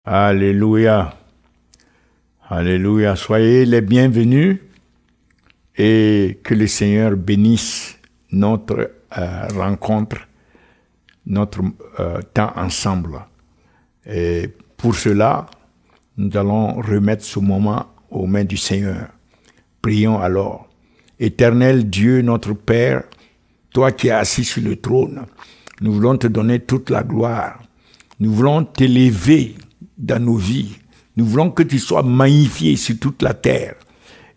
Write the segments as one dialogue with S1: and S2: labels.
S1: Alléluia. Alléluia. Soyez les bienvenus et que le Seigneur bénisse notre rencontre, notre temps ensemble. Et pour cela, nous allons remettre ce moment aux mains du Seigneur. Prions alors. Éternel Dieu, notre Père, toi qui es assis sur le trône, nous voulons te donner toute la gloire. Nous voulons t'élever dans nos vies. Nous voulons que tu sois magnifié sur toute la terre.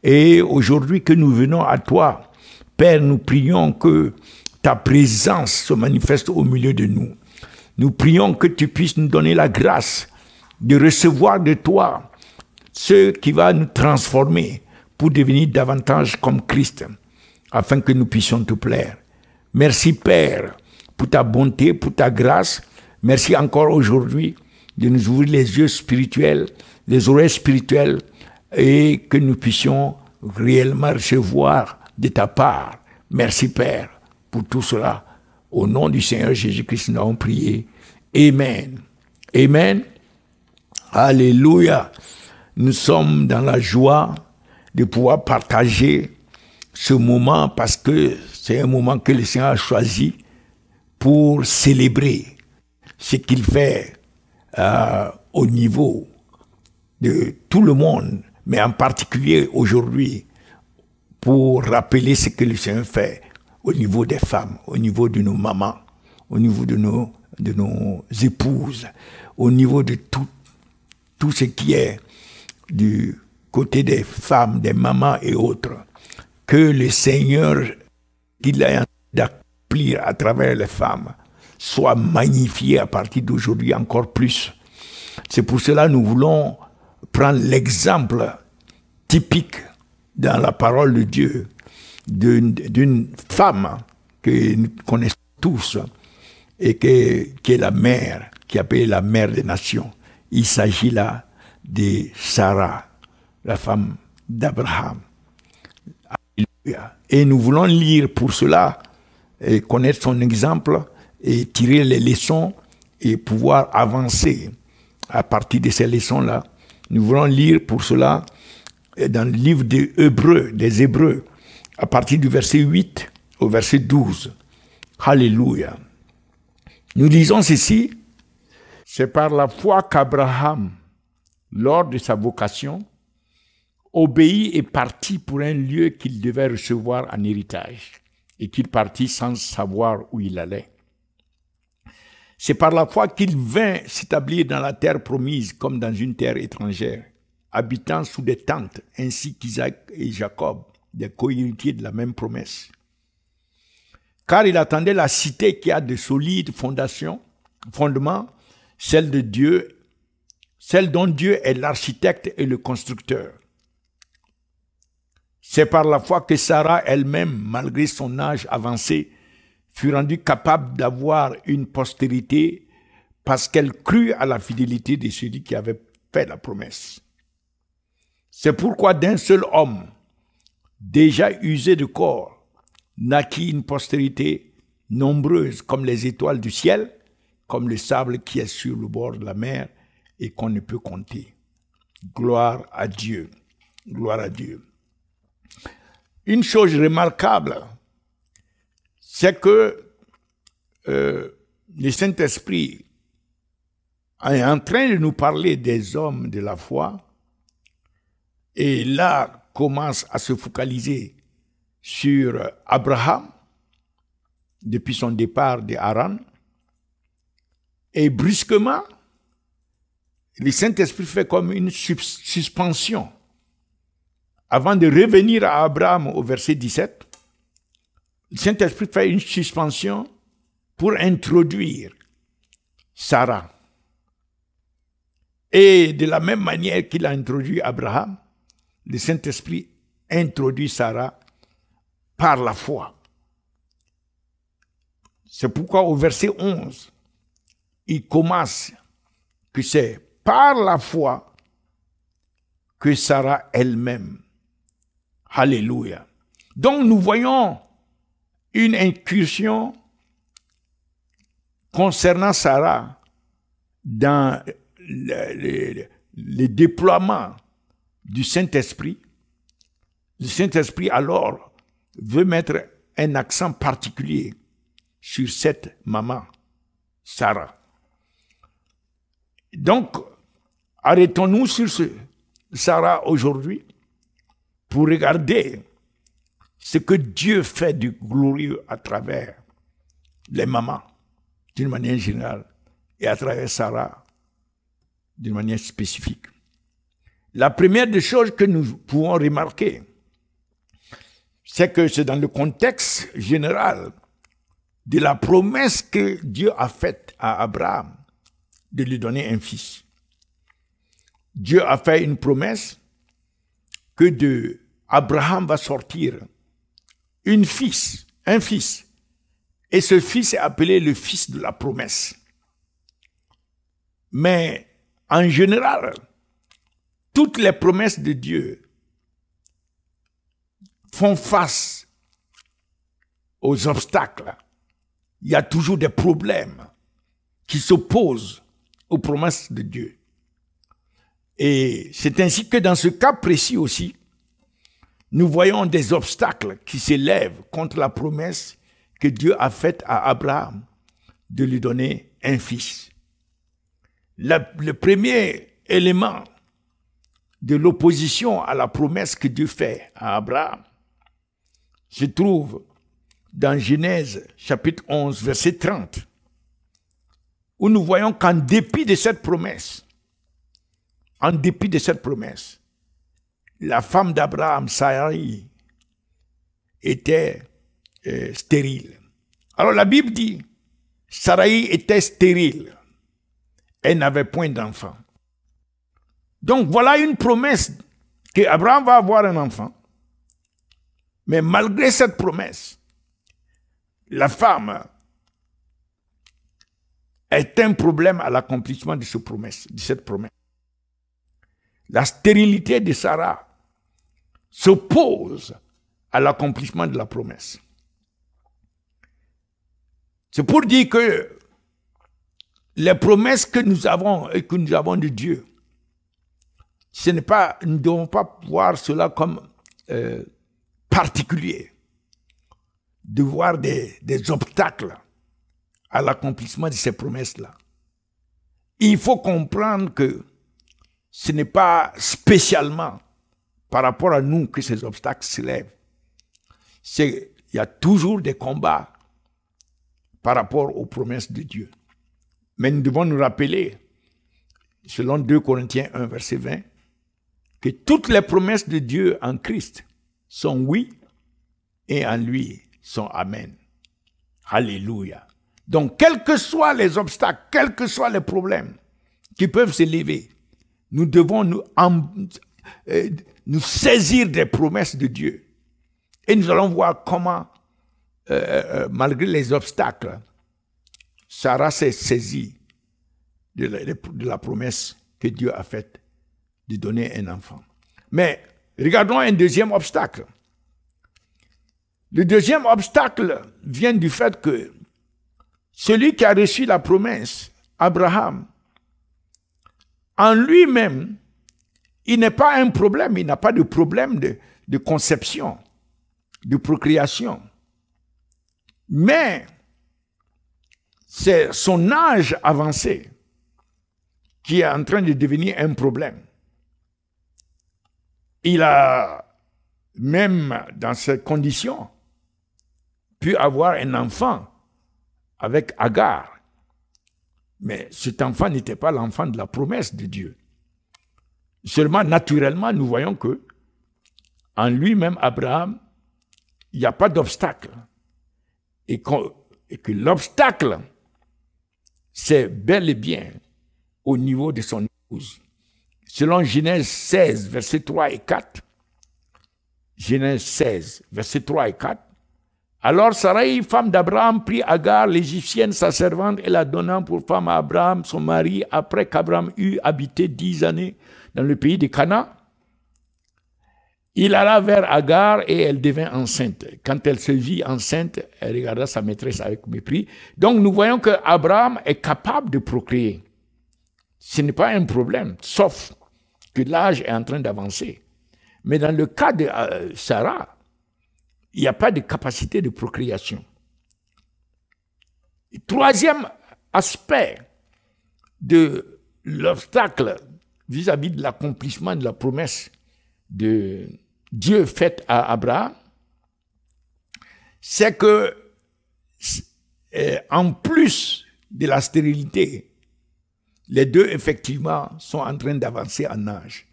S1: Et aujourd'hui que nous venons à toi, Père, nous prions que ta présence se manifeste au milieu de nous. Nous prions que tu puisses nous donner la grâce de recevoir de toi ce qui va nous transformer pour devenir davantage comme Christ, afin que nous puissions te plaire. Merci Père pour ta bonté, pour ta grâce. Merci encore aujourd'hui de nous ouvrir les yeux spirituels, les oreilles spirituelles, et que nous puissions réellement recevoir de ta part. Merci Père pour tout cela. Au nom du Seigneur Jésus-Christ, nous avons prié. Amen. Amen. Alléluia. Nous sommes dans la joie de pouvoir partager ce moment parce que c'est un moment que le Seigneur a choisi pour célébrer ce qu'il fait au niveau de tout le monde, mais en particulier aujourd'hui, pour rappeler ce que le Seigneur fait au niveau des femmes, au niveau de nos mamans, au niveau de nos épouses, au niveau de tout ce qui est du côté des femmes, des mamans et autres. Que le Seigneur, qu'il a d'accomplir à travers les femmes, soit magnifié à partir d'aujourd'hui encore plus. C'est pour cela que nous voulons prendre l'exemple typique dans la parole de Dieu d'une femme que nous connaissons tous et qui est la mère, qui est appelée la mère des nations. Il s'agit là de Sarah, la femme d'Abraham. Et nous voulons lire pour cela et connaître son exemple et tirer les leçons et pouvoir avancer à partir de ces leçons-là. Nous voulons lire pour cela dans le livre des Hébreux, à partir du verset 8 au verset 12. Alléluia. Nous lisons ceci: c'est par la foi qu'Abraham, lors de sa vocation, obéit et partit pour un lieu qu'il devait recevoir en héritage, et qu'il partit sans savoir où il allait. C'est par la foi qu'il vint s'établir dans la terre promise comme dans une terre étrangère, habitant sous des tentes, ainsi qu'Isaac et Jacob, des co-héritiers de la même promesse. Car il attendait la cité qui a de solides fondements, celle de Dieu, celle dont Dieu est l'architecte et le constructeur. C'est par la foi que Sarah elle-même, malgré son âge avancé, fut rendue capable d'avoir une postérité parce qu'elle crut à la fidélité de celui qui avait fait la promesse. C'est pourquoi d'un seul homme, déjà usé de corps, naquit une postérité nombreuse comme les étoiles du ciel, comme le sable qui est sur le bord de la mer et qu'on ne peut compter. Gloire à Dieu. Gloire à Dieu. Une chose remarquable, c'est que le Saint-Esprit est en train de nous parler des hommes de la foi et là commence à se focaliser sur Abraham depuis son départ de Haran, et brusquement le Saint-Esprit fait comme une suspension avant de revenir à Abraham au verset 17. Le Saint-Esprit fait une suspension pour introduire Sarah. Et de la même manière qu'il a introduit Abraham, le Saint-Esprit introduit Sarah par la foi. C'est pourquoi au verset 11, il commence que c'est par la foi que Sarah elle-même. Alléluia. Donc nous voyons une incursion concernant Sarah dans le déploiement du Saint-Esprit, le Saint-Esprit alors veut mettre un accent particulier sur cette maman, Sarah. Donc, arrêtons-nous sur Sarah aujourd'hui pour regarder ce que Dieu fait du glorieux à travers les mamans, d'une manière générale, et à travers Sarah, d'une manière spécifique. La première des choses que nous pouvons remarquer, c'est que c'est dans le contexte général de la promesse que Dieu a faite à Abraham de lui donner un fils. Dieu a fait une promesse que de Abraham va sortir un fils. Et ce fils est appelé le fils de la promesse. Mais en général, toutes les promesses de Dieu font face aux obstacles. Il y a toujours des problèmes qui s'opposent aux promesses de Dieu. Et c'est ainsi que dans ce cas précis aussi, nous voyons des obstacles qui s'élèvent contre la promesse que Dieu a faite à Abraham de lui donner un fils. Le premier élément de l'opposition à la promesse que Dieu fait à Abraham se trouve dans Genèse chapitre 11, verset 30, où nous voyons qu'en dépit de cette promesse, la femme d'Abraham, Sarai, était stérile. Alors la Bible dit, Sarai était stérile. Elle n'avait point d'enfant. Donc voilà une promesse qu'Abraham va avoir un enfant. Mais malgré cette promesse, la femme est un problème à l'accomplissement de cette promesse. La stérilité de Sarah s'oppose à l'accomplissement de la promesse. C'est pour dire que les promesses que nous avons et que nous avons de Dieu, nous ne devons pas voir cela comme particulier, de voir des obstacles à l'accomplissement de ces promesses-là. Il faut comprendre que ce n'est pas spécialement par rapport à nous que ces obstacles s'élèvent. Il y a toujours des combats par rapport aux promesses de Dieu. Mais nous devons nous rappeler, selon 2 Corinthiens 1, verset 20, que toutes les promesses de Dieu en Christ sont oui et en lui sont amen. Alléluia. Donc, quels que soient les obstacles, quels que soient les problèmes qui peuvent s'élever, nous devons nous saisir des promesses de Dieu. Et nous allons voir comment, malgré les obstacles, Sarah s'est saisie de la promesse que Dieu a faite de donner un enfant. Mais regardons un deuxième obstacle. Le deuxième obstacle vient du fait que celui qui a reçu la promesse, Abraham, en lui-même, il n'est pas un problème, il n'a pas de problème de conception, de procréation. Mais c'est son âge avancé qui est en train de devenir un problème. Il a, même dans ces conditions, pu avoir un enfant avec Agar. Mais cet enfant n'était pas l'enfant de la promesse de Dieu. Seulement, naturellement, nous voyons que en lui-même, Abraham, il n'y a pas d'obstacle. Et que l'obstacle, c'est bel et bien au niveau de son épouse. Selon Genèse 16, versets 3 et 4, Genèse 16, versets 3 et 4, alors Sarai, femme d'Abraham, prit Agar, l'Égyptienne, sa servante, et la donna pour femme à Abraham, son mari, après qu'Abraham eut habité 10 années dans le pays de Canaan. Il alla vers Agar et elle devint enceinte. Quand elle se vit enceinte, elle regarda sa maîtresse avec mépris. Donc nous voyons que Abraham est capable de procréer. ce n'est pas un problème, sauf que l'âge est en train d'avancer. Mais dans le cas de Sarah, il n'y a pas de capacité de procréation. Troisième aspect de l'obstacle vis-à-vis de l'accomplissement de la promesse de Dieu faite à Abraham, c'est que, en plus de la stérilité, les deux, effectivement, sont en train d'avancer en âge.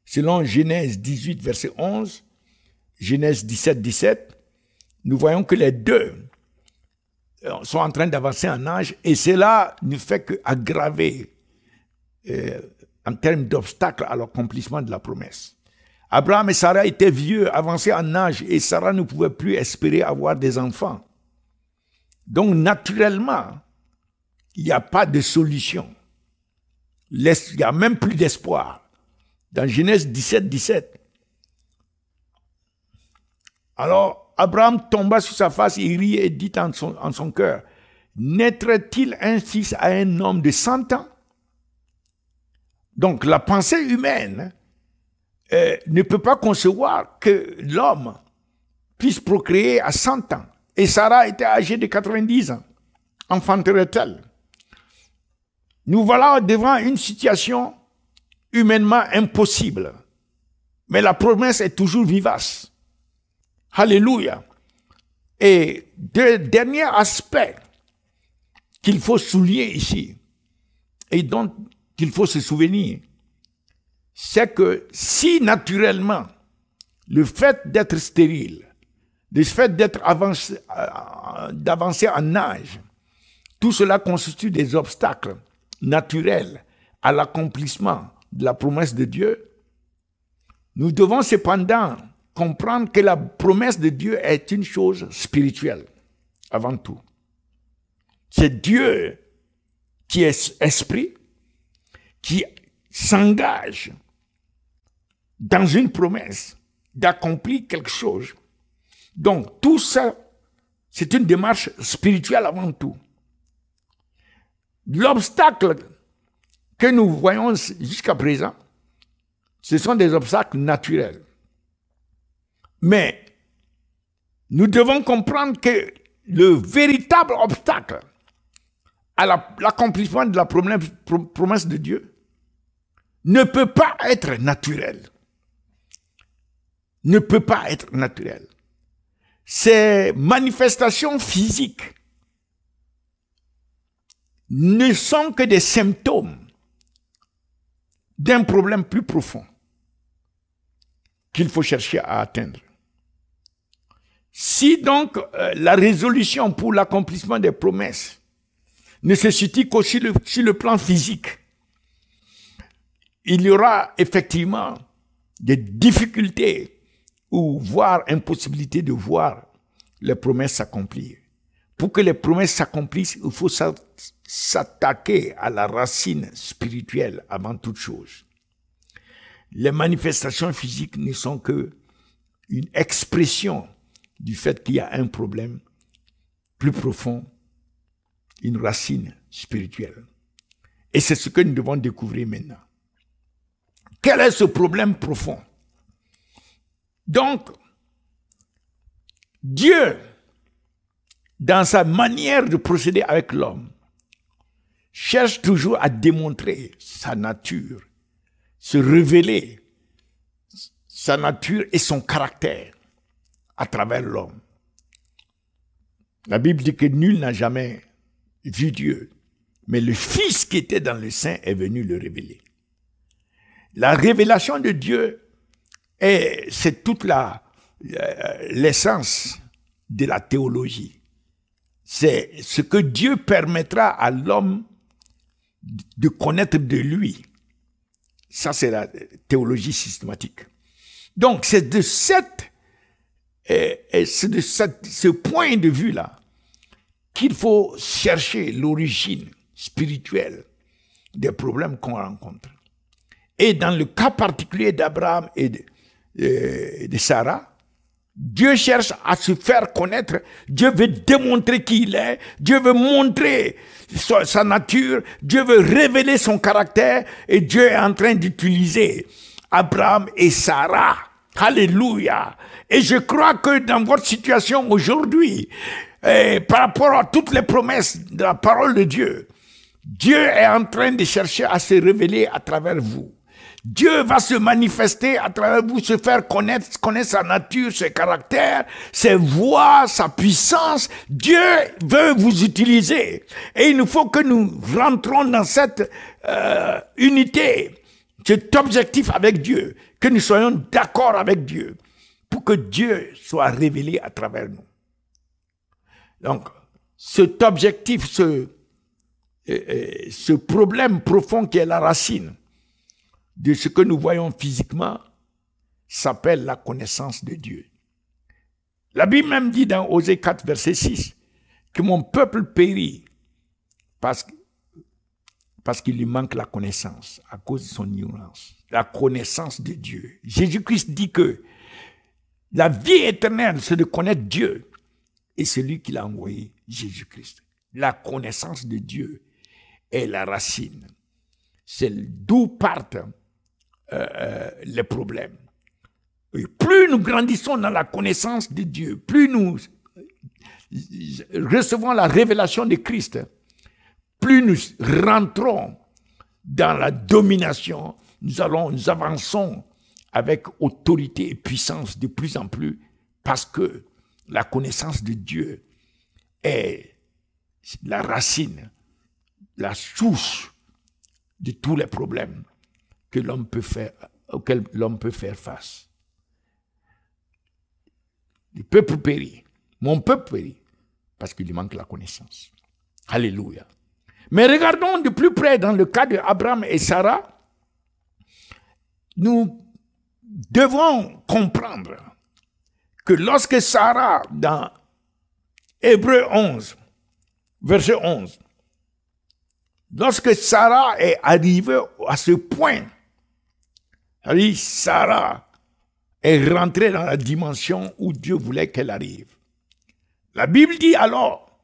S1: Selon Genèse 18, verset 11, Genèse 17, 17, nous voyons que les deux sont en train d'avancer en âge et cela ne fait qu'aggraver en termes d'obstacles à l'accomplissement de la promesse. Abraham et Sarah étaient vieux, avancés en âge et Sarah ne pouvait plus espérer avoir des enfants. Donc, naturellement, il n'y a pas de solution. Il n'y a même plus d'espoir. Dans Genèse 17, 17. Alors, Abraham tomba sur sa face, il rit et dit en son cœur, « Naîtrait-il un fils à un homme de 100 ans ?» Donc, la pensée humaine ne peut pas concevoir que l'homme puisse procréer à 100 ans. Et Sarah était âgée de 90 ans. Enfanterait-elle? Nous voilà devant une situation humainement impossible. Mais la promesse est toujours vivace. Alléluia. Et deux derniers aspects qu'il faut souligner ici et dont il faut se souvenir, c'est que si naturellement le fait d'être stérile, le fait d'avancer en âge, tout cela constitue des obstacles naturels à l'accomplissement de la promesse de Dieu, nous devons cependant comprendre que la promesse de Dieu est une chose spirituelle, avant tout. C'est Dieu qui est esprit, qui s'engage dans une promesse d'accomplir quelque chose. Donc, tout ça, c'est une démarche spirituelle avant tout. L'obstacle que nous voyons jusqu'à présent, ce sont des obstacles naturels. Mais nous devons comprendre que le véritable obstacle à l'accomplissement de la promesse de Dieu ne peut pas être naturel. Ne peut pas être naturel. Ces manifestations physiques ne sont que des symptômes d'un problème plus profond qu'il faut chercher à atteindre. Si donc la résolution pour l'accomplissement des promesses ne se situe qu'aussi sur le plan physique, il y aura effectivement des difficultés ou voire impossibilité de voir les promesses s'accomplir. Pour que les promesses s'accomplissent, il faut s'attaquer à la racine spirituelle avant toute chose. Les manifestations physiques ne sont que une expression du fait qu'il y a un problème plus profond, une racine spirituelle. Et c'est ce que nous devons découvrir maintenant. Quel est ce problème profond? Donc, Dieu, dans sa manière de procéder avec l'homme, cherche toujours à démontrer sa nature, se révéler sa nature et son caractère à travers l'homme. La Bible dit que nul n'a jamais vu Dieu, mais le Fils qui était dans le sein est venu le révéler. La révélation de Dieu, c'est toute l'essence de la théologie. C'est ce que Dieu permettra à l'homme de connaître de lui. Ça, c'est la théologie systématique. Donc, c'est de ce point de vue-là qu'il faut chercher l'origine spirituelle des problèmes qu'on rencontre. Et dans le cas particulier d'Abraham et de Sarah, Dieu cherche à se faire connaître. Dieu veut démontrer qui il est. Dieu veut montrer sa nature. Dieu veut révéler son caractère. Et Dieu est en train d'utiliser Abraham et Sarah. Alléluia. Et je crois que dans votre situation aujourd'hui, par rapport à toutes les promesses de la parole de Dieu, Dieu est en train de chercher à se révéler à travers vous. Dieu va se manifester à travers vous, se faire connaître sa nature, ses caractères, ses voies, sa puissance. Dieu veut vous utiliser. Et il nous faut que nous rentrons dans cette unité, cet objectif avec Dieu, que nous soyons d'accord avec Dieu, pour que Dieu soit révélé à travers nous. Donc, cet objectif, ce problème profond qui est la racine de ce que nous voyons physiquement s'appelle la connaissance de Dieu. La Bible même dit dans Osée 4, verset 6, que mon peuple périt parce qu'il lui manque la connaissance à cause de son ignorance. La connaissance de Dieu. Jésus-Christ dit que la vie éternelle, c'est de connaître Dieu et celui qui l'a envoyé, Jésus-Christ. La connaissance de Dieu est la racine. C'est d'où partent les problèmes. Et plus nous grandissons dans la connaissance de Dieu, plus nous recevons la révélation de Christ, plus nous rentrons dans la domination, nous avançons avec autorité et puissance de plus en plus, parce que la connaissance de Dieu est la racine, la source de tous les problèmes que l'homme peut faire, auxquels l'homme peut faire face. Le peuple périt, mon peuple périt, parce qu'il lui manque la connaissance. Alléluia. Mais regardons de plus près dans le cas d'Abraham et Sarah, nous devons comprendre que lorsque Sarah, dans Hébreux 11, verset 11, lorsque Sarah est arrivée à ce point, Sarah est rentrée dans la dimension où Dieu voulait qu'elle arrive. La Bible dit alors,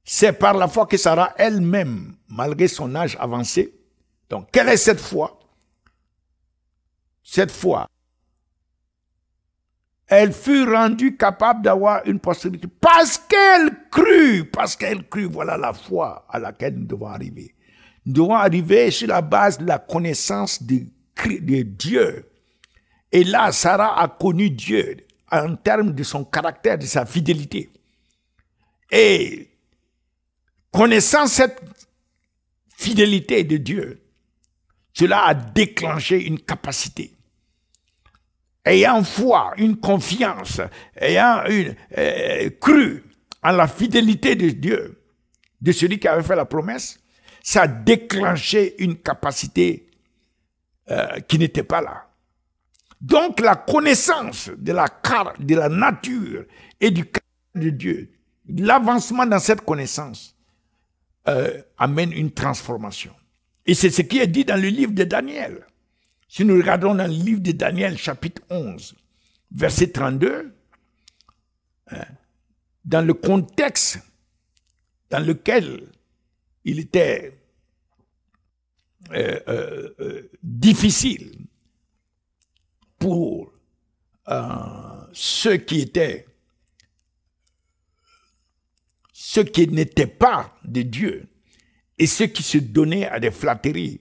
S1: c'est par la foi que Sarah elle-même, malgré son âge avancé, donc quelle est cette foi? Cette foi, elle fut rendue capable d'avoir une postérité parce qu'elle crut, voilà la foi à laquelle nous devons arriver. Nous devons arriver sur la base de la connaissance de Dieu. Et là, Sarah a connu Dieu en termes de son caractère, de sa fidélité. Et connaissant cette fidélité de Dieu, cela a déclenché une capacité. Ayant foi, une confiance, ayant cru en la fidélité de Dieu, de celui qui avait fait la promesse, ça a déclenché une capacité qui n'était pas là. Donc la connaissance de la nature et du caractère de Dieu, l'avancement dans cette connaissance amène une transformation. Et c'est ce qui est dit dans le livre de Daniel. Si nous regardons dans le livre de Daniel, chapitre 11, verset 32, dans le contexte dans lequel il était difficile pour ceux qui n'étaient pas de Dieu et ceux qui se donnaient à des flatteries.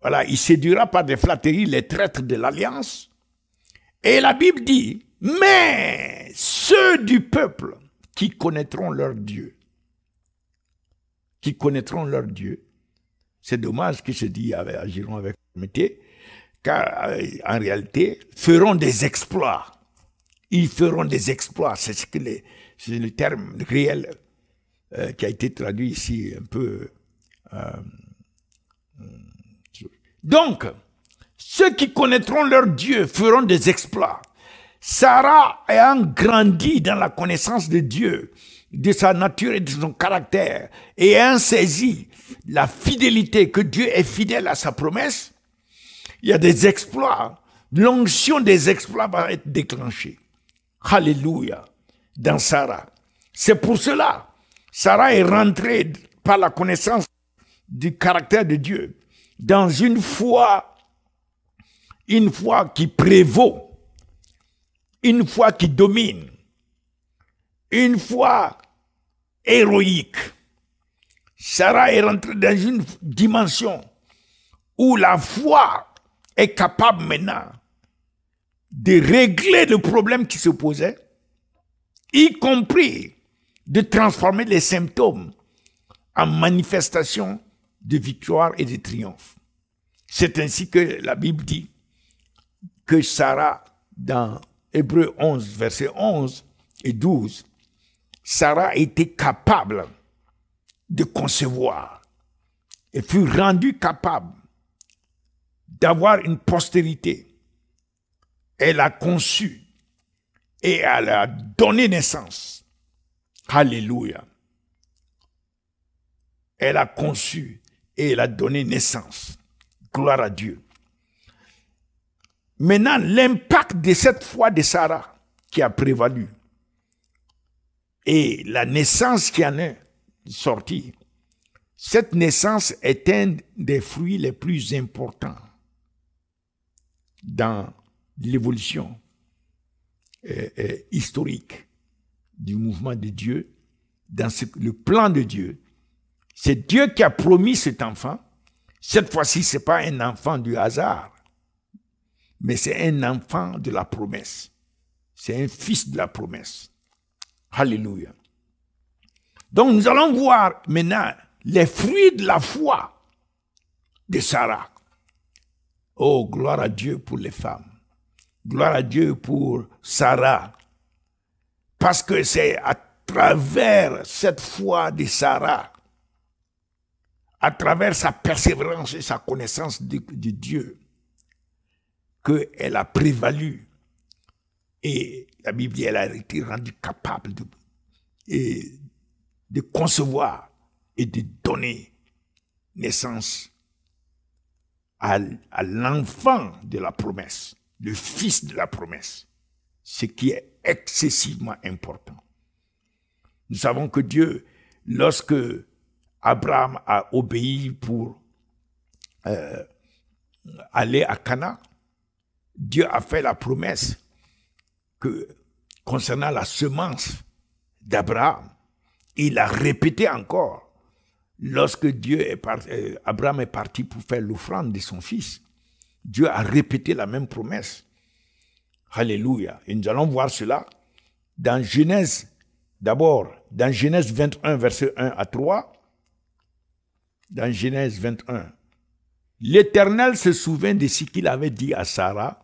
S1: Voilà, il séduira par des flatteries les traîtres de l'alliance. Et la Bible dit, mais ceux du peuple qui connaîtront leur Dieu, c'est dommage qu'ils se disent agiront avec fermeté, car en réalité, feront des exploits. Ils feront des exploits. C'est le terme réel qui a été traduit ici un peu. Donc, ceux qui connaîtront leur Dieu feront des exploits. Sarah ayant grandi dans la connaissance de Dieu, de sa nature et de son caractère, et ayant saisi la fidélité, que Dieu est fidèle à sa promesse, il y a des exploits. L'onction des exploits va être déclenchée. Alléluia. Dans Sarah. C'est pour cela, Sarah est rentrée par la connaissance du caractère de Dieu dans une foi qui prévaut, une foi qui domine, une foi héroïque. Sarah est rentrée dans une dimension où la foi est capable maintenant de régler le problème qui se posait, y compris de transformer les symptômes en manifestation de victoire et de triomphe. C'est ainsi que la Bible dit que Sarah, dans Hébreux 11, versets 11 et 12, Sarah était capable de concevoir et fut rendue capable d'avoir une postérité. Elle a conçu et elle a donné naissance. Alléluia. Elle a conçu et elle a donné naissance. Gloire à Dieu. Maintenant, l'impact de cette foi de Sarah qui a prévalu et la naissance qui en est sortie, cette naissance est un des fruits les plus importants dans l'évolution historique du mouvement de Dieu, dans le plan de Dieu. C'est Dieu qui a promis cet enfant. Cette fois-ci, ce n'est pas un enfant du hasard, mais c'est un enfant de la promesse. C'est un fils de la promesse. Alléluia. Donc nous allons voir maintenant les fruits de la foi de Sarah. Oh, gloire à Dieu pour les femmes. Gloire à Dieu pour Sarah. Parce que c'est à travers cette foi de Sarah, à travers sa persévérance et sa connaissance de Dieu, qu'elle a prévalu. Et la Bible dit qu'elle a été rendue capable de concevoir et de donner naissance à l'enfant de la promesse, le fils de la promesse, ce qui est excessivement important. Nous savons que Dieu, lorsque Abraham a obéi pour aller à Canaan, Dieu a fait la promesse que concernant la semence d'Abraham, il a répété encore lorsque Abraham est parti pour faire l'offrande de son fils. Dieu a répété la même promesse. Alléluia. Et nous allons voir cela dans Genèse, d'abord, dans Genèse 21, verset 1 à 3. Dans Genèse 21, l'Éternel se souvint de ce qu'il avait dit à Sarah,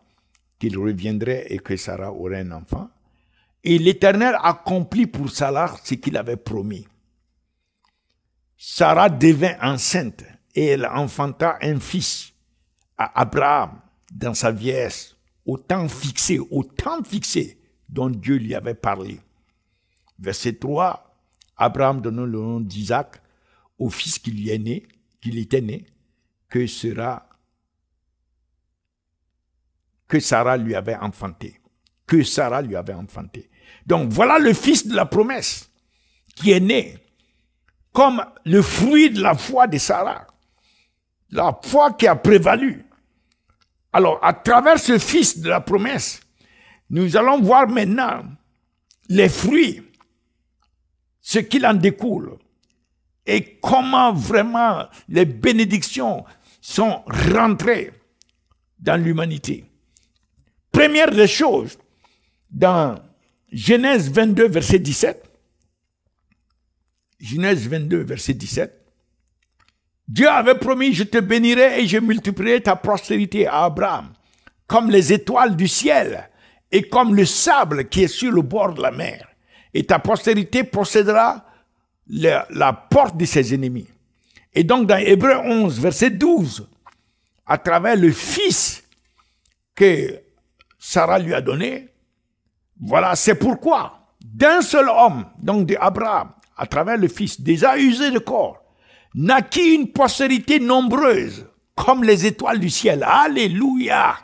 S1: qu'il reviendrait et que Sarah aurait un enfant. Et l'Éternel accomplit pour Sarah ce qu'il avait promis. Sarah devint enceinte et elle enfanta un fils à Abraham dans sa vieillesse, au temps fixé dont Dieu lui avait parlé. Verset 3, Abraham donna le nom d'Isaac au fils qu'il était né, que Sarah lui avait enfanté. Donc voilà le fils de la promesse qui est né comme le fruit de la foi de Sarah. La foi qui a prévalu. Alors, à travers ce fils de la promesse, nous allons voir maintenant les fruits, ce qu'il en découle, et comment vraiment les bénédictions sont rentrées dans l'humanité. Première des choses, dans Genèse 22, verset 17, Genèse 22, verset 17, Dieu avait promis, je te bénirai et je multiplierai ta postérité à Abraham, comme les étoiles du ciel et comme le sable qui est sur le bord de la mer. Et ta postérité possédera la porte de ses ennemis. Et donc dans Hébreux 11, verset 12, à travers le fils que Sarah lui a donné, voilà, c'est pourquoi d'un seul homme, donc d'Abraham, à travers le fils déjà usé de corps, naquit une postérité nombreuse, comme les étoiles du ciel. Alléluia!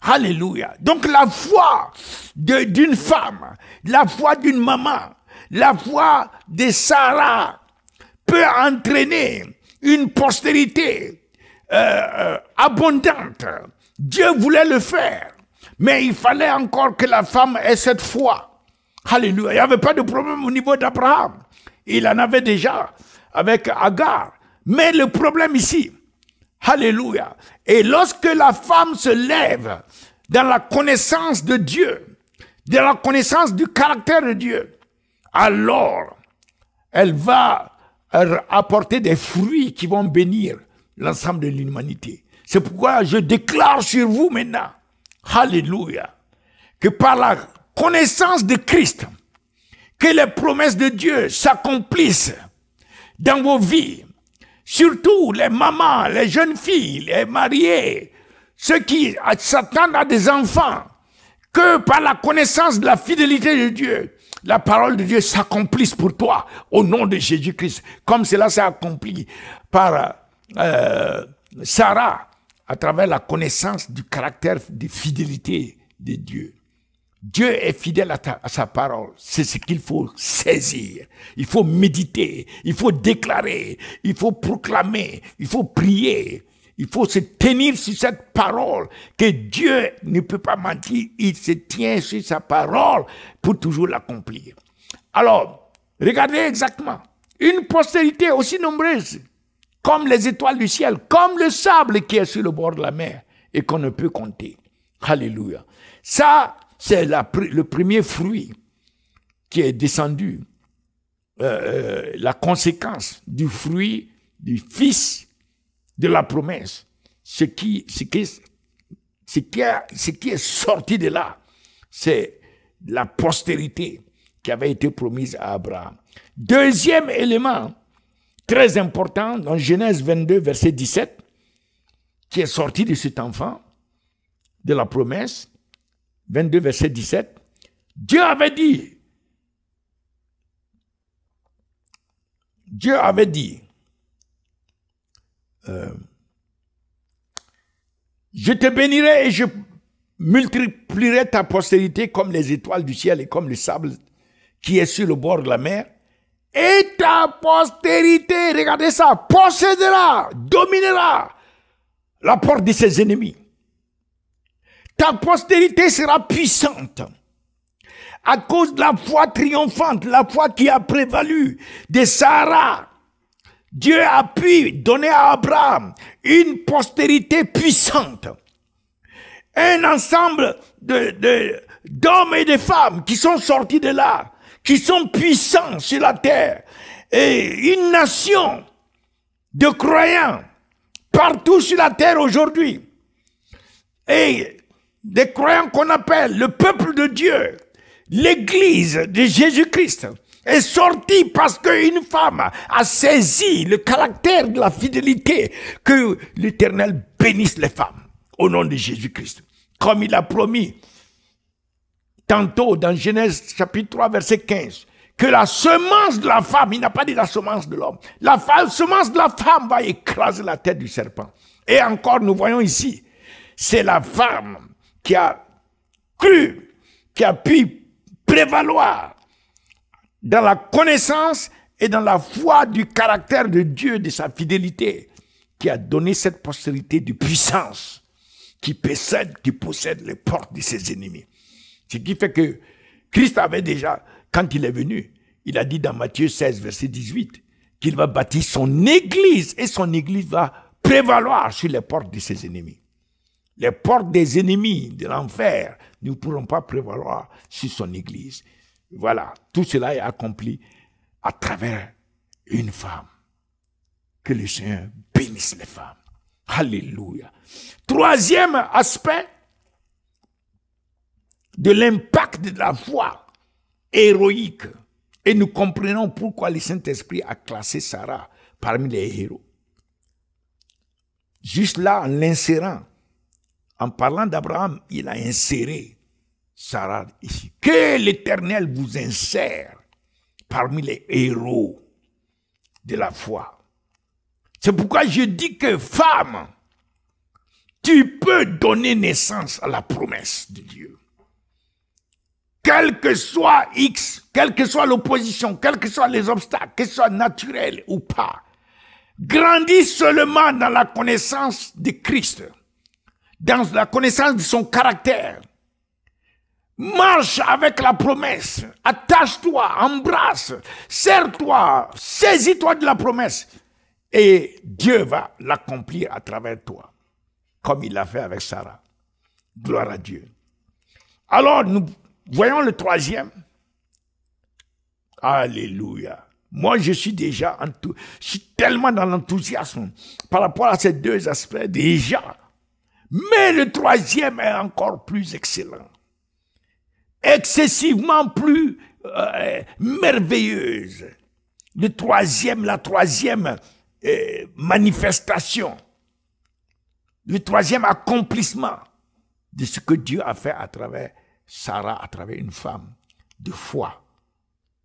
S1: Alléluia. Donc la foi d'une femme, la foi d'une maman, la foi de Sarah peut entraîner une postérité abondante. Dieu voulait le faire, mais il fallait encore que la femme ait cette foi. Alléluia. Il n'y avait pas de problème au niveau d'Abraham. Il en avait déjà avec Agar. Mais le problème ici, alléluia. Et lorsque la femme se lève dans la connaissance de Dieu, dans la connaissance du caractère de Dieu, alors elle va apporter des fruits qui vont bénir l'ensemble de l'humanité. C'est pourquoi je déclare sur vous maintenant, alléluia, que par la connaissance de Christ, que les promesses de Dieu s'accomplissent dans vos vies. Surtout les mamans, les jeunes filles, les mariés, ceux qui s'attendent à des enfants, que par la connaissance de la fidélité de Dieu, la parole de Dieu s'accomplisse pour toi au nom de Jésus-Christ, comme cela s'est accompli par Sarah à travers la connaissance du caractère de fidélité de Dieu. Dieu est fidèle à sa parole. C'est ce qu'il faut saisir. Il faut méditer. Il faut déclarer. Il faut proclamer. Il faut prier. Il faut se tenir sur cette parole que Dieu ne peut pas mentir. Il se tient sur sa parole pour toujours l'accomplir. Alors, regardez exactement. Une postérité aussi nombreuse comme les étoiles du ciel, comme le sable qui est sur le bord de la mer et qu'on ne peut compter. Alléluia. Ça, c'est le premier fruit qui est descendu, la conséquence du fruit du Fils de la promesse. Ce qui est sorti de là, c'est la postérité qui avait été promise à Abraham. Deuxième élément très important dans Genèse 22, verset 17, qui est sorti de cet enfant, de la promesse, 22, verset 17, Dieu avait dit, je te bénirai et je multiplierai ta postérité comme les étoiles du ciel et comme le sable qui est sur le bord de la mer. Et ta postérité, regardez ça, possédera, dominera la porte de ses ennemis. Ta postérité sera puissante à cause de la foi triomphante, la foi qui a prévalu de Sarah. Dieu a pu donner à Abraham une postérité puissante. Un ensemble d'hommes et de femmes qui sont sortis de là, qui sont puissants sur la terre. Et une nation de croyants partout sur la terre aujourd'hui. Et des croyants qu'on appelle le peuple de Dieu, l'église de Jésus-Christ, est sortie parce qu'une femme a saisi le caractère de la fidélité. Que l'Éternel bénisse les femmes au nom de Jésus-Christ. Comme il a promis tantôt dans Genèse chapitre 3 verset 15, que la semence de la femme, il n'a pas dit la semence de l'homme, la semence de la femme va écraser la tête du serpent. Et encore nous voyons ici, c'est la femme qui a cru, qui a pu prévaloir dans la connaissance et dans la foi du caractère de Dieu, de sa fidélité, qui a donné cette postérité de puissance qui possède les portes de ses ennemis. Ce qui fait que Christ avait déjà, quand il est venu, il a dit dans Matthieu 16, verset 18, qu'il va bâtir son église et son église va prévaloir sur les portes de ses ennemis. Les portes des ennemis de l'enfer ne pourront pas prévaloir sur son église. Voilà, tout cela est accompli à travers une femme. Que le Seigneur bénisse les femmes. Alléluia. Troisième aspect de l'impact de la foi héroïque. Et nous comprenons pourquoi le Saint-Esprit a classé Sarah parmi les héros. Juste là, en l'insérant, en parlant d'Abraham, il a inséré Sarah ici. Que l'Éternel vous insère parmi les héros de la foi. C'est pourquoi je dis que femme, tu peux donner naissance à la promesse de Dieu. Quel que soit X, quelle que soit l'opposition, quels que soient les obstacles, que ce soit naturel ou pas, grandis seulement dans la connaissance de Christ, dans la connaissance de son caractère. Marche avec la promesse, attache-toi, embrasse, serre-toi, saisis-toi de la promesse et Dieu va l'accomplir à travers toi, comme il l'a fait avec Sarah. Gloire à Dieu. Alors nous voyons le troisième. Alléluia. Moi je suis déjà, je suis tellement dans l'enthousiasme par rapport à ces deux aspects déjà. Mais le troisième est encore plus excellent. Excessivement plus merveilleuse. La troisième manifestation, le troisième accomplissement de ce que Dieu a fait à travers Sarah, à travers une femme de foi,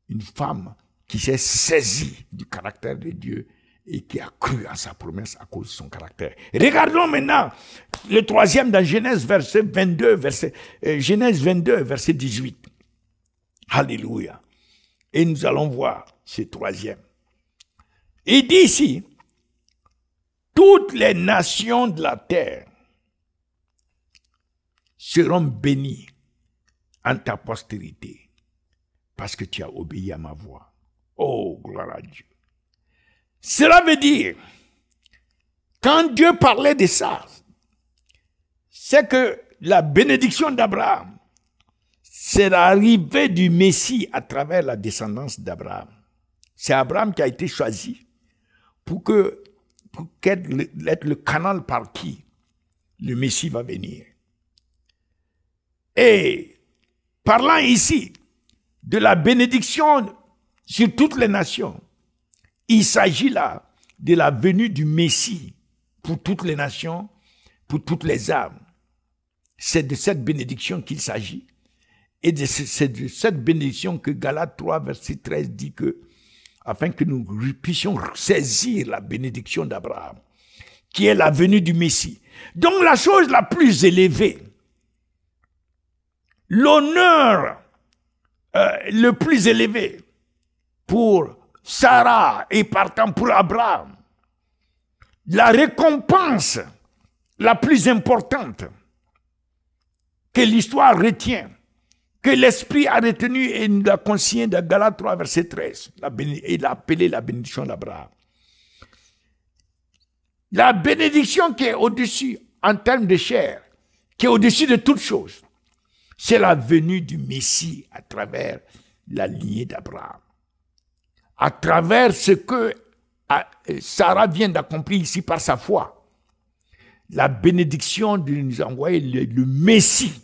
S1: une femme qui s'est saisie du caractère de Dieu et qui a cru à sa promesse à cause de son caractère. Regardons maintenant le troisième dans Genèse 22, verset 18. Alléluia. Et nous allons voir ce troisième. Il dit ici, toutes les nations de la terre seront bénies en ta postérité parce que tu as obéi à ma voix. Oh, gloire à Dieu. Cela veut dire, quand Dieu parlait de ça, c'est que la bénédiction d'Abraham, c'est l'arrivée du Messie à travers la descendance d'Abraham. C'est Abraham qui a été choisi pour être le canal par qui le Messie va venir. Et parlant ici de la bénédiction sur toutes les nations, il s'agit là de la venue du Messie pour toutes les nations, pour toutes les âmes. C'est de cette bénédiction qu'il s'agit. Et c'est de cette bénédiction que Galates 3, verset 13 dit que, afin que nous puissions saisir la bénédiction d'Abraham, qui est la venue du Messie. Donc la chose la plus élevée, l'honneur le plus élevé pour Sarah et partant pour Abraham, la récompense la plus importante que l'histoire retient, que l'Esprit a retenu et nous l'a consigné dans Galates 3, verset 13, il a appelé la bénédiction d'Abraham. La bénédiction qui est au-dessus, en termes de chair, qui est au-dessus de toutes choses, c'est la venue du Messie à travers la lignée d'Abraham. À travers ce que Sarah vient d'accomplir ici par sa foi, la bénédiction de nous envoyer le Messie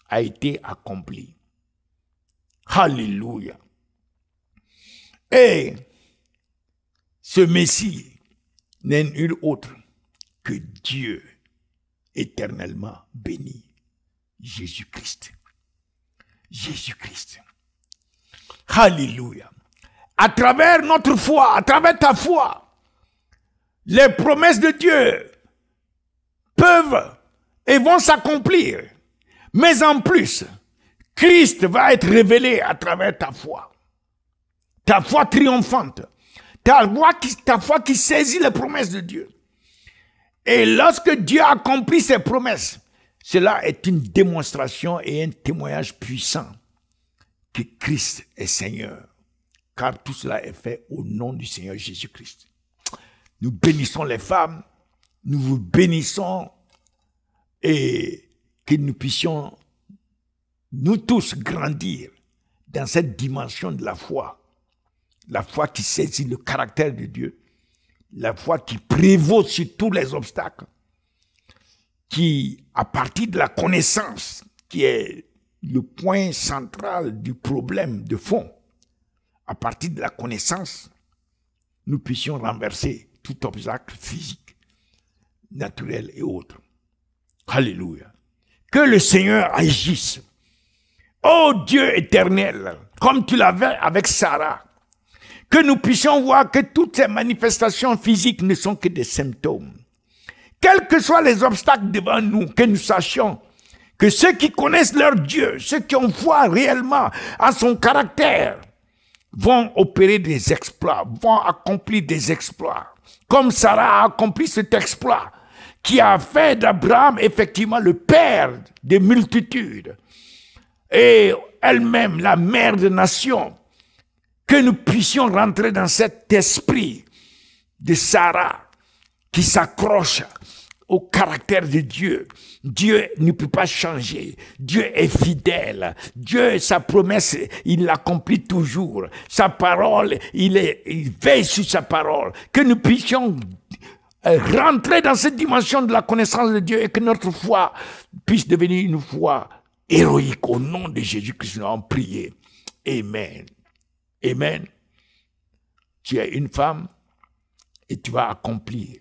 S1: a été accomplie. Alléluia. Et ce Messie n'est nul autre que Dieu éternellement béni, Jésus-Christ. Jésus-Christ. Alléluia. À travers notre foi, à travers ta foi, les promesses de Dieu peuvent et vont s'accomplir. Mais en plus, Christ va être révélé à travers ta foi. Ta foi triomphante. Ta foi qui saisit les promesses de Dieu. Et lorsque Dieu accomplit ses promesses, cela est une démonstration et un témoignage puissant que Christ est Seigneur. Car tout cela est fait au nom du Seigneur Jésus-Christ. Nous bénissons les femmes, nous vous bénissons et que nous puissions, nous tous, grandir dans cette dimension de la foi qui saisit le caractère de Dieu, la foi qui prévaut sur tous les obstacles, qui, à partir de la connaissance, qui est le point central du problème de fond, à partir de la connaissance, nous puissions renverser tout obstacle physique, naturel et autre. Alléluia. Que le Seigneur agisse. Ô Dieu éternel, comme tu l'avais avec Sarah, que nous puissions voir que toutes ces manifestations physiques ne sont que des symptômes, Quels que soient les obstacles devant nous, que nous sachions que ceux qui connaissent leur Dieu, ceux qui ont foi réellement à son caractère, vont opérer des exploits, vont accomplir des exploits. Comme Sarah a accompli cet exploit, qui a fait d'Abraham effectivement le père des multitudes, et elle-même la mère des nations, que nous puissions rentrer dans cet esprit de Sarah, qui s'accroche au caractère de Dieu. Dieu ne peut pas changer. Dieu est fidèle. Dieu, sa promesse, il l'accomplit toujours. Sa parole, il veille sur sa parole. Que nous puissions rentrer dans cette dimension de la connaissance de Dieu et que notre foi puisse devenir une foi héroïque. Au nom de Jésus-Christ, nous avons prié. Amen. Amen. Tu es une femme et tu vas accomplir.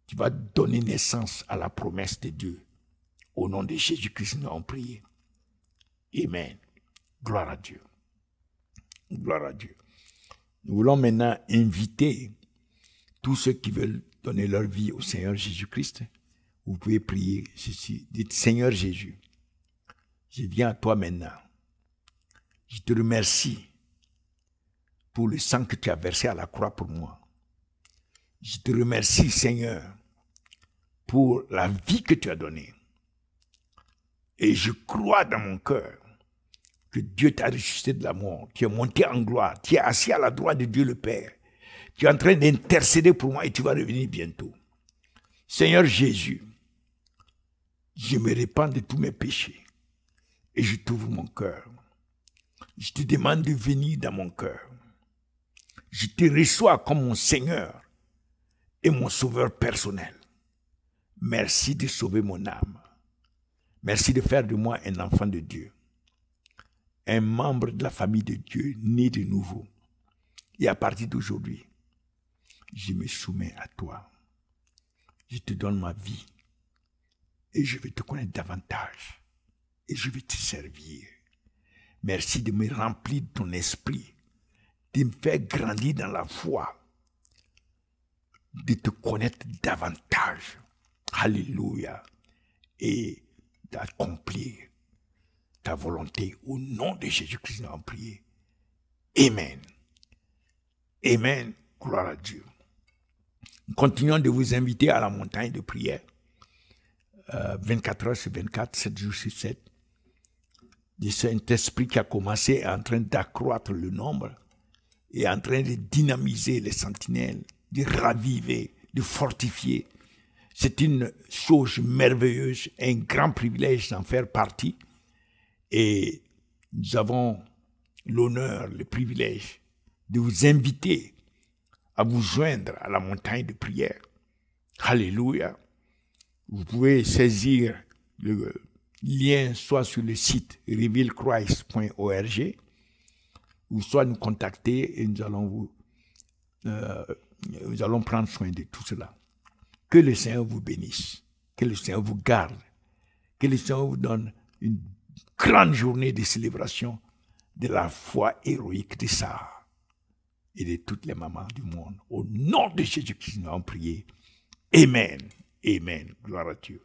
S1: Tu vas donner naissance à la promesse de Dieu. Au nom de Jésus-Christ, nous avons prié. Amen. Gloire à Dieu. Gloire à Dieu. Nous voulons maintenant inviter tous ceux qui veulent donner leur vie au Seigneur Jésus-Christ. Vous pouvez prier ceci. Dites, Seigneur Jésus, je viens à toi maintenant. Je te remercie pour le sang que tu as versé à la croix pour moi. Je te remercie, Seigneur, pour la vie que tu as donnée. Et je crois dans mon cœur que Dieu t'a ressuscité de la mort. Tu es monté en gloire. Tu es assis à la droite de Dieu le Père. Tu es en train d'intercéder pour moi et tu vas revenir bientôt. Seigneur Jésus, je me répands de tous mes péchés et je t'ouvre mon cœur. Je te demande de venir dans mon cœur. Je te reçois comme mon Seigneur et mon sauveur personnel. Merci de sauver mon âme. Merci de faire de moi un enfant de Dieu. Un membre de la famille de Dieu, né de nouveau. Et à partir d'aujourd'hui, je me soumets à toi. Je te donne ma vie. Et je vais te connaître davantage. Et je vais te servir. Merci de me remplir de ton esprit. De me faire grandir dans la foi. De te connaître davantage. Alléluia. Et d'accomplir ta volonté au nom de Jésus-Christ, nous avons prié. Amen. Amen. Gloire à Dieu. Nous continuons de vous inviter à la montagne de prière. 24 heures sur 24, 7 jours sur 7. De Saint-Esprit qui a commencé est en train d'accroître le nombre et en train de dynamiser les sentinelles, de raviver, de fortifier. C'est une chose merveilleuse, un grand privilège d'en faire partie. Et nous avons l'honneur, le privilège de vous inviter à vous joindre à la montagne de prière. Alléluia. Vous pouvez saisir le lien soit sur le site revealchrist.org ou soit nous contacter et nous allons prendre soin de tout cela. Que le Seigneur vous bénisse, que le Seigneur vous garde, que le Seigneur vous donne une grande journée de célébration de la foi héroïque de Sarah et de toutes les mamans du monde. Au nom de Jésus-Christ, nous avons prié. Amen. Amen. Gloire à Dieu.